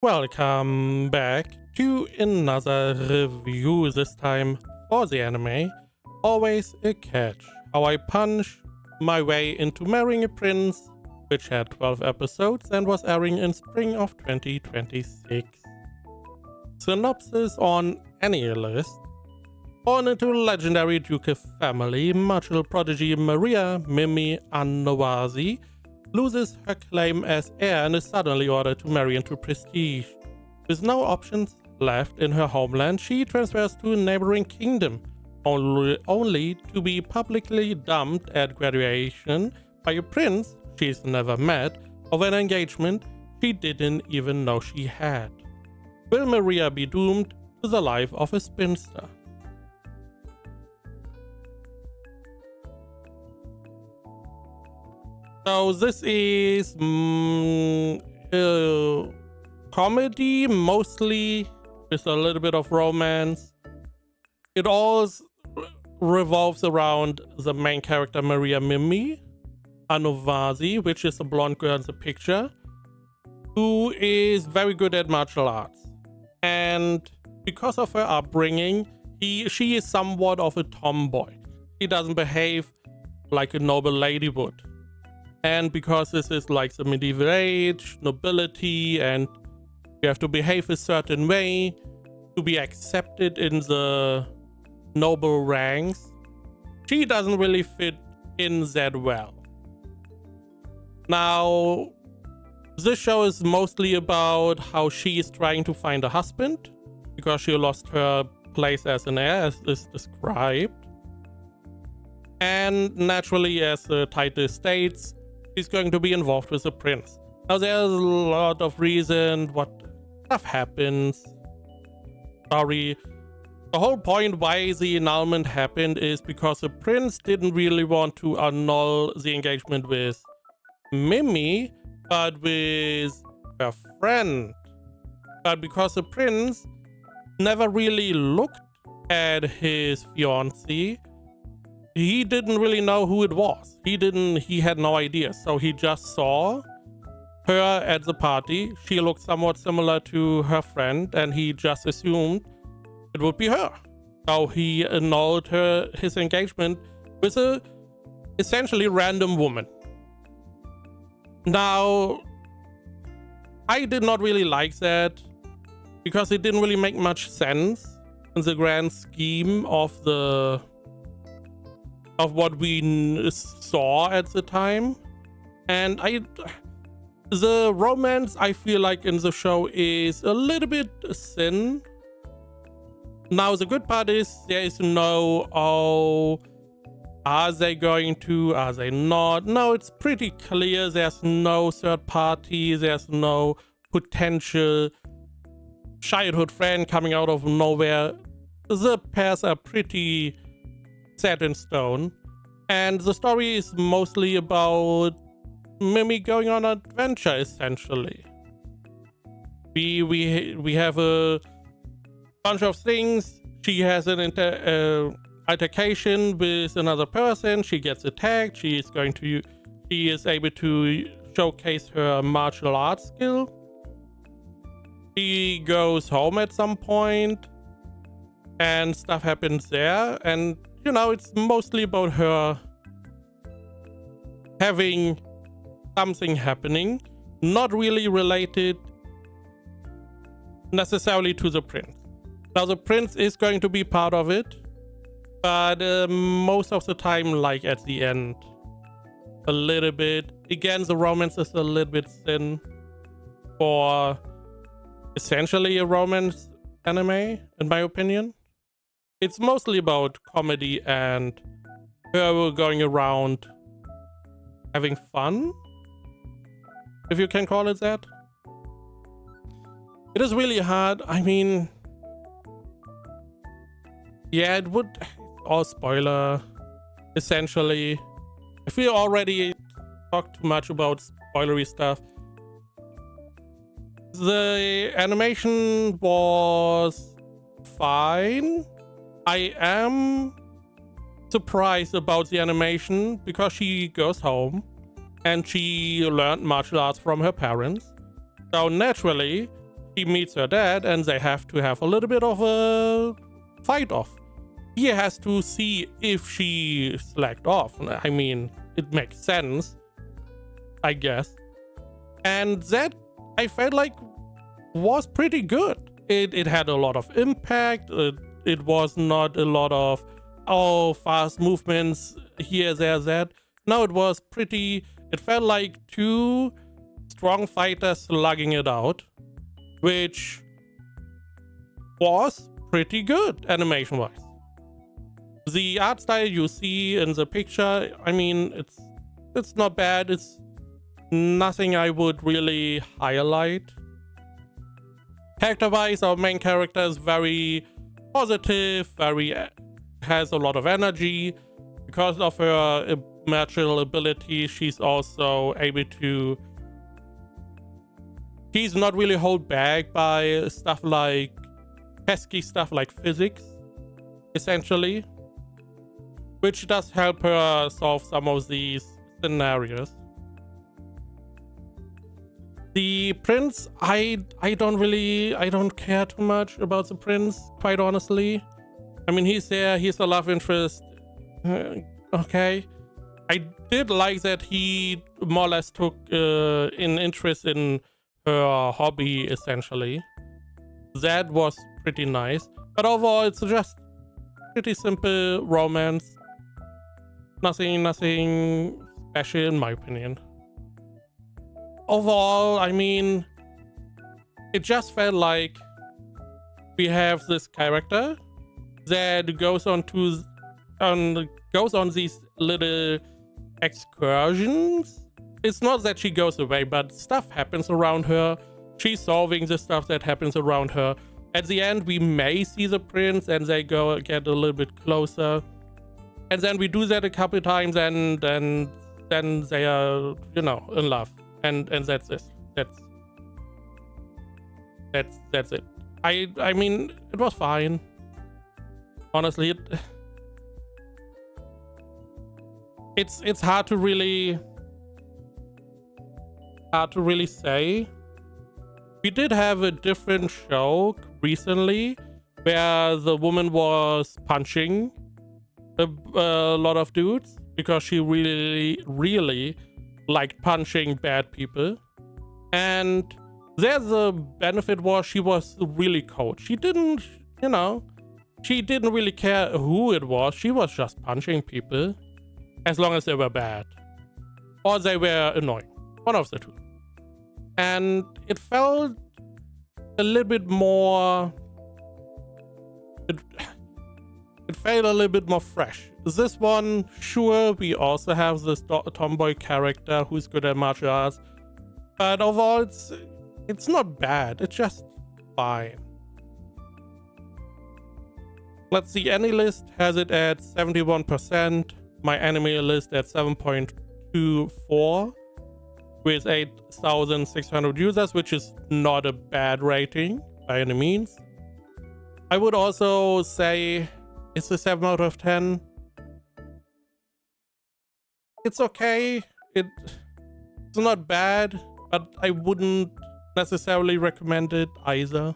Welcome back to another review, this time for the anime Always a Catch: How I Punch My Way into Marrying a Prince, which had 12 episodes and was airing in spring of 2026. Synopsis on AniList. Born into a legendary ducal family, martial prodigy Maria Mimi Annowasi loses her claim as heir and is suddenly ordered to marry into prestige. With no options left in her homeland, she transfers to a neighboring kingdom, only to be publicly dumped at graduation by a prince she's never met of an engagement she didn't even know she had. Will Maria be doomed to the life of a spinster? So this is comedy, mostly with a little bit of romance. It all revolves around the main character Maria Mimi Annowasi, which is a blonde girl in the picture, who is very good at martial arts. And because of her upbringing, she is somewhat of a tomboy. She doesn't behave like a noble lady would. And because this is like the medieval age, nobility, and you have to behave a certain way to be accepted in the noble ranks, she doesn't really fit in that well. Now, this show is mostly about how she is trying to find a husband because she lost her place as an heir, as is described. And naturally, as the title states, she's going to be involved with the prince. Now, there's a lot of reasons what stuff happens. The whole point why the annulment happened is because the prince didn't really want to annul the engagement with Mimi, but with her friend. But because the prince never really looked at his fiancée, he didn't really know who it was. He had no idea. So he just saw her at the party. She looked somewhat similar to her friend, and he just assumed it would be her. So he annulled his engagement with a essentially random woman. Now, I did not really like that because it didn't really make much sense in the grand scheme of what we saw at the time. And the romance, I feel like, in the show is a little bit thin. Now, the good part is there is no, are they going to, are they not? No, it's pretty clear. There's no third party. There's no potential childhood friend coming out of nowhere. The pairs are pretty set in stone, and the story is mostly about Mimi going on an adventure. Essentially, we have a bunch of things. She has an altercation with another person. She gets attacked. She is able to showcase her martial arts skill. She goes home at some point, and stuff happens there. And you know, it's mostly about her having something happening, not really related necessarily to the prince. Now, the prince is going to be part of it, but most of the time, like at the end, a little bit. Again, the romance is a little bit thin for essentially a romance anime, in my opinion. It's mostly about comedy and her going around having fun, if you can call it that. It is really hard. I mean, yeah, it would all spoiler, essentially. If we already talked too much about spoilery stuff, the animation was fine. I am surprised about the animation because she goes home and she learned martial arts from her parents. So naturally, He meets her dad and they have to have a little bit of a fight off. He has to see if she slacked off. I mean, it makes sense, I guess. And that, I felt like, was pretty good. It had a lot of impact. It was not a lot of, oh, fast movements here, there, that. No, it was pretty, it felt like two strong fighters slugging it out, which was pretty good animation-wise. The art style you see in the picture, I mean, it's not bad. It's nothing I would really highlight. Character-wise, our main character is very positive, has a lot of energy. Because of her natural ability, she's also able to... She's not really held back by stuff like... pesky stuff like physics, essentially. Which does help her solve some of these scenarios. The prince, I don't care too much about the prince, quite honestly. I mean, he's there, he's a love interest. Okay. I did like that he more or less took an interest in her hobby, essentially. That was pretty nice. But overall, it's just pretty simple romance. Nothing special in my opinion. Overall, I mean, it just felt like we have this character that goes on these little excursions. It's not that she goes away, but stuff happens around her. She's solving the stuff that happens around her. At the end, we may see the prince and they get a little bit closer. And then we do that a couple times and then they are, you know, in love. And that's it. That's it. I mean, it was fine. Honestly, it's hard to really say. We did have a different show recently where the woman was punching a lot of dudes because she really liked punching bad people. And there the benefit was she was really cold. She didn't really care who it was. She was just punching people as long as they were bad or they were annoying. One of the two. And it felt a little bit more... It felt a little bit more fresh. This one, sure, we also have this tomboy character who's good at martial arts. But overall, it's not bad. It's just fine. Let's see, AniList has it at 71%. My anime list at 7.24 with 8,600 users, which is not a bad rating by any means. I would also say it's a 7 out of 10. It's okay. It's not bad, but I wouldn't necessarily recommend it either.